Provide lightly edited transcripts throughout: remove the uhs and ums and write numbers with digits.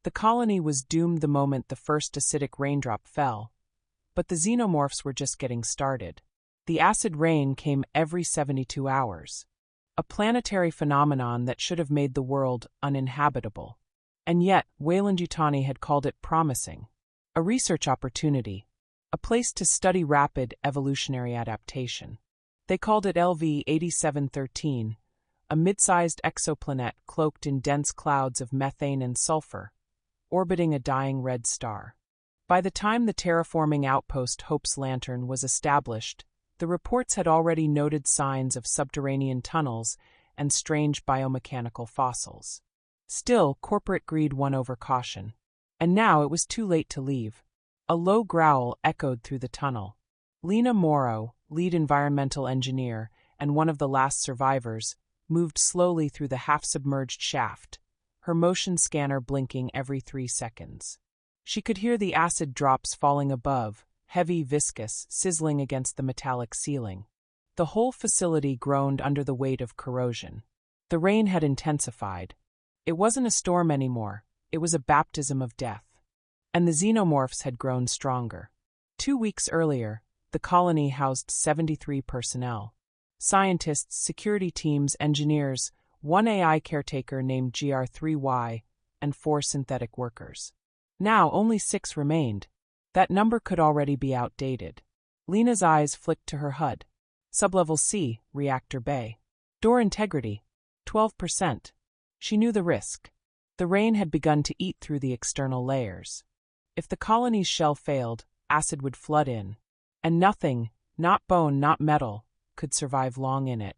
The colony was doomed the moment the first acidic raindrop fell, but the xenomorphs were just getting started. The acid rain came every 72 hours, a planetary phenomenon that should have made the world uninhabitable. And yet, Weyland-Yutani had called it promising, a research opportunity, a place to study rapid evolutionary adaptation. They called it LV-8713, a mid-sized exoplanet cloaked in dense clouds of methane and sulfur, orbiting a dying red star. By the time the terraforming outpost Hope's Lantern was established, the reports had already noted signs of subterranean tunnels and strange biomechanical fossils. Still, corporate greed won over caution. And now it was too late to leave. A low growl echoed through the tunnel. Lena Morrow, lead environmental engineer and one of the last survivors, moved slowly through the half-submerged shaft, her motion scanner blinking every 3 seconds. She could hear the acid drops falling above, heavy, viscous, sizzling against the metallic ceiling. The whole facility groaned under the weight of corrosion. The rain had intensified. It wasn't a storm anymore, it was a baptism of death. And the xenomorphs had grown stronger. 2 weeks earlier, the colony housed 73 personnel. Scientists, security teams, engineers, one AI caretaker named GR3Y, and 4 synthetic workers. Now only 6 remained. That number could already be outdated. Lena's eyes flicked to her HUD. Sublevel C, Reactor Bay. Door integrity, 12%. She knew the risk. The rain had begun to eat through the external layers. If the colony's shell failed, acid would flood in. And nothing, not bone, not metal, could survive long in it.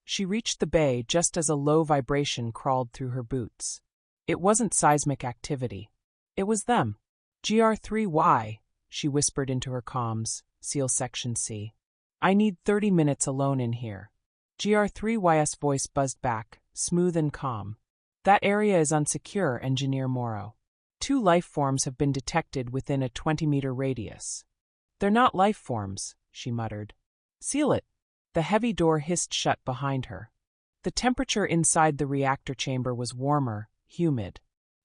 She reached the bay just as a low vibration crawled through her boots. It wasn't seismic activity. It was them. GR3Y, she whispered into her comms, SEAL Section C. I need 30 minutes alone in here. GR3Y's voice buzzed back, smooth and calm. That area is unsecure, Engineer Morrow. 2 life forms have been detected within a 20-meter radius. They're not life forms, she muttered. Seal it. The heavy door hissed shut behind her. The temperature inside the reactor chamber was warmer, humid.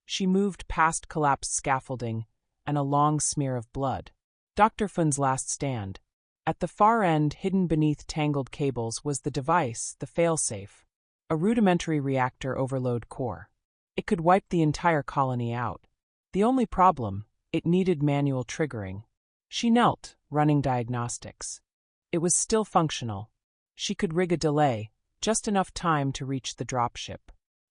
She moved past collapsed scaffolding and a long smear of blood. Dr. Fun's last stand. At the far end, hidden beneath tangled cables, was the device, the failsafe. A rudimentary reactor overload core. It could wipe the entire colony out. The only problem, it needed manual triggering. She knelt, running diagnostics. It was still functional. She could rig a delay, just enough time to reach the dropship.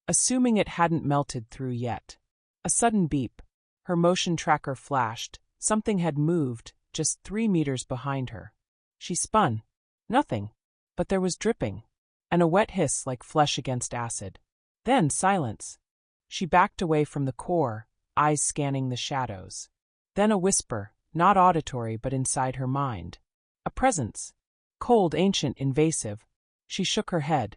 Assuming it hadn't melted through yet. A sudden beep. Her motion tracker flashed. Something had moved, just 3 meters behind her. She spun. Nothing. But there was dripping. And a wet hiss like flesh against acid. Then silence. She backed away from the core, eyes scanning the shadows. Then a whisper, not auditory but inside her mind. A presence. Cold, ancient, invasive. She shook her head.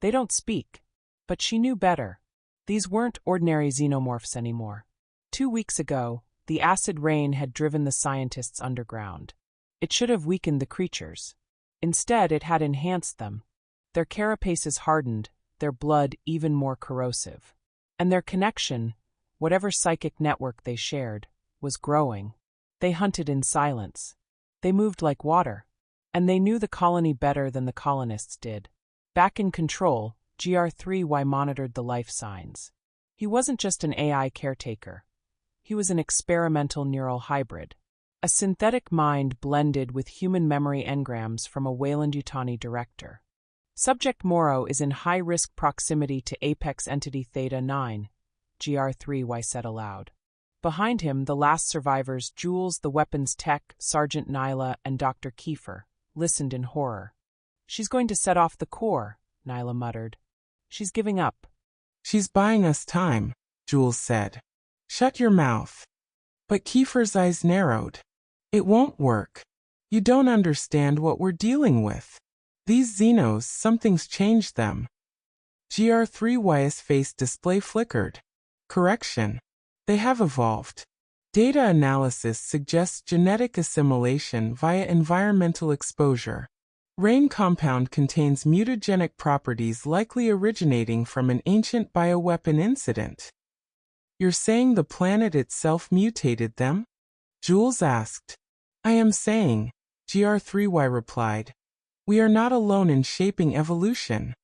They don't speak. But she knew better. These weren't ordinary xenomorphs anymore. 2 weeks ago, the acid rain had driven the scientists underground. It should have weakened the creatures. Instead, it had enhanced them. Their carapaces hardened, their blood even more corrosive. And their connection, whatever psychic network they shared, was growing. They hunted in silence. They moved like water. And they knew the colony better than the colonists did. Back in control, GR3Y monitored the life signs. He wasn't just an AI caretaker. He was an experimental neural hybrid. A synthetic mind blended with human memory engrams from a Weyland-Yutani director. Subject Morrow is in high-risk proximity to Apex Entity Theta 9, GR3Y said aloud. Behind him, the last survivors, Jules, the weapons tech, Sergeant Nyla, and Dr. Kiefer, listened in horror. She's going to set off the core, Nyla muttered. She's giving up. She's buying us time, Jules said. Shut your mouth. But Kiefer's eyes narrowed. It won't work. You don't understand what we're dealing with. These Xenos, something's changed them. GR3Y's face display flickered. Correction. They have evolved. Data analysis suggests genetic assimilation via environmental exposure. Rain compound contains mutagenic properties likely originating from an ancient bioweapon incident. You're saying the planet itself mutated them? Jules asked. I am saying, GR3Y replied. We are not alone in shaping evolution.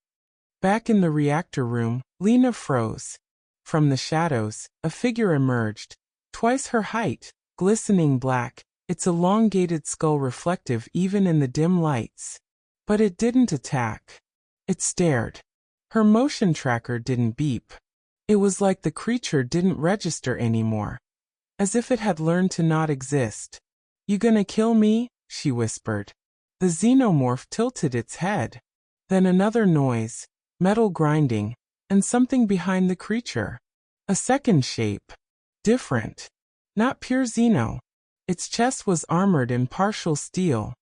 Back in the reactor room, Lena froze. From the shadows, a figure emerged, twice her height, glistening black, its elongated skull reflective even in the dim lights. But it didn't attack. It stared. Her motion tracker didn't beep. It was like the creature didn't register anymore. As if it had learned to not exist. You gonna kill me? She whispered. The xenomorph tilted its head. Then another noise, metal grinding, and something behind the creature. A second shape. Different. Not pure xeno. Its chest was armored in partial steel.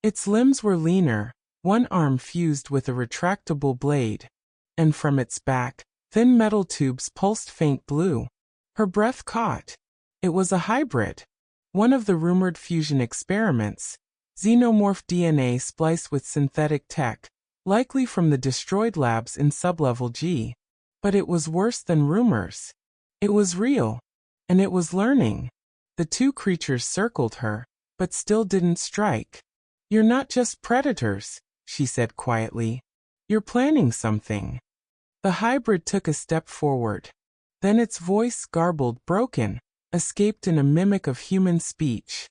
Its limbs were leaner, one arm fused with a retractable blade. And from its back, thin metal tubes pulsed faint blue. Her breath caught. It was a hybrid. One of the rumored fusion experiments. Xenomorph DNA spliced with synthetic tech, likely from the destroyed labs in sublevel G. But it was worse than rumors. It was real. And it was learning. The two creatures circled her, but still didn't strike. You're not just predators, she said quietly. You're planning something. The hybrid took a step forward. Then its voice, garbled, broken, escaped in a mimic of human speech.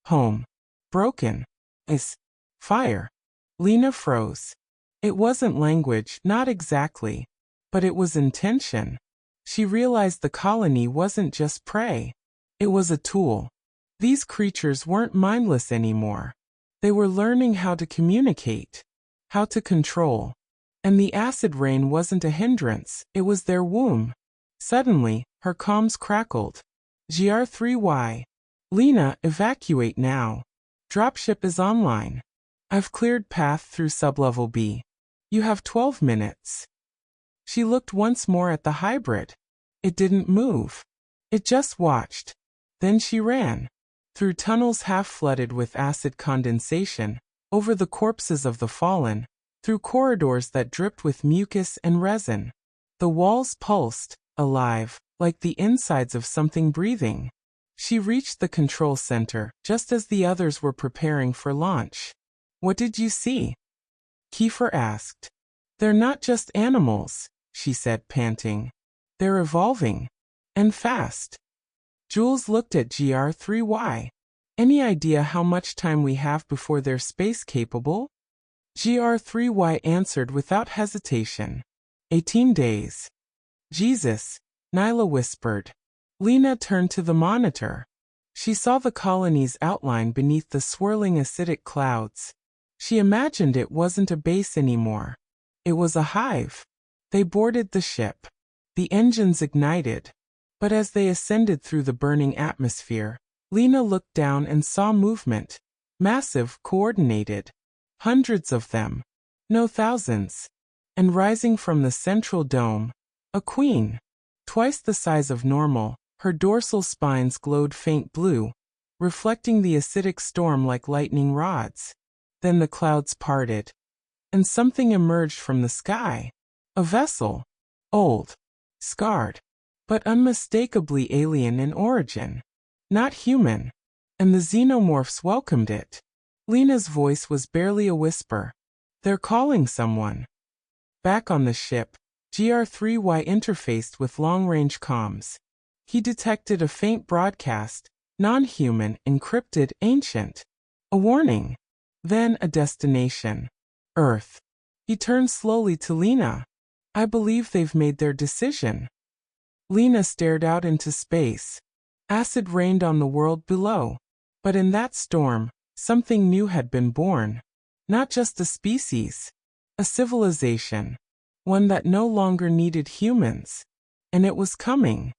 Home. Broken. Is. Fire. Lena froze. It wasn't language, not exactly. But it was intention. She realized the colony wasn't just prey. It was a tool. These creatures weren't mindless anymore. They were learning how to communicate. How to control. And the acid rain wasn't a hindrance, it was their womb. Suddenly, her comms crackled. GR3Y. Lena, evacuate now. Dropship is online. I've cleared path through sublevel B. You have 12 minutes. She looked once more at the hybrid. It didn't move. It just watched. Then she ran. Through tunnels half flooded with acid condensation, over the corpses of the fallen, through corridors that dripped with mucus and resin. The walls pulsed, alive, like the insides of something breathing. She reached the control center, just as the others were preparing for launch. What did you see? Kiefer asked. They're not just animals, she said, panting. They're evolving. And fast. Jules looked at GR3Y. Any idea how much time we have before they're space capable? GR3Y answered without hesitation. 18 days. Jesus, Nyla whispered. Lena turned to the monitor. She saw the colony's outline beneath the swirling acidic clouds. She imagined it wasn't a base anymore. It was a hive. They boarded the ship. The engines ignited. But as they ascended through the burning atmosphere, Lena looked down and saw movement. Massive, coordinated. Hundreds of them. No thousands. And rising from the central dome, a queen. Twice the size of normal, her dorsal spines glowed faint blue, reflecting the acidic storm like lightning rods. Then the clouds parted. And something emerged from the sky. A vessel. Old. Scarred. But unmistakably alien in origin. Not human. And the xenomorphs welcomed it. Lena's voice was barely a whisper. They're calling someone. Back on the ship, GR3Y interfaced with long-range comms. He detected a faint broadcast, non-human, encrypted, ancient. A warning. Then a destination. Earth. He turned slowly to Lena. I believe they've made their decision. Lena stared out into space. Acid rained on the world below. But in that storm, something new had been born. Not just a species. A civilization. One that no longer needed humans. And it was coming.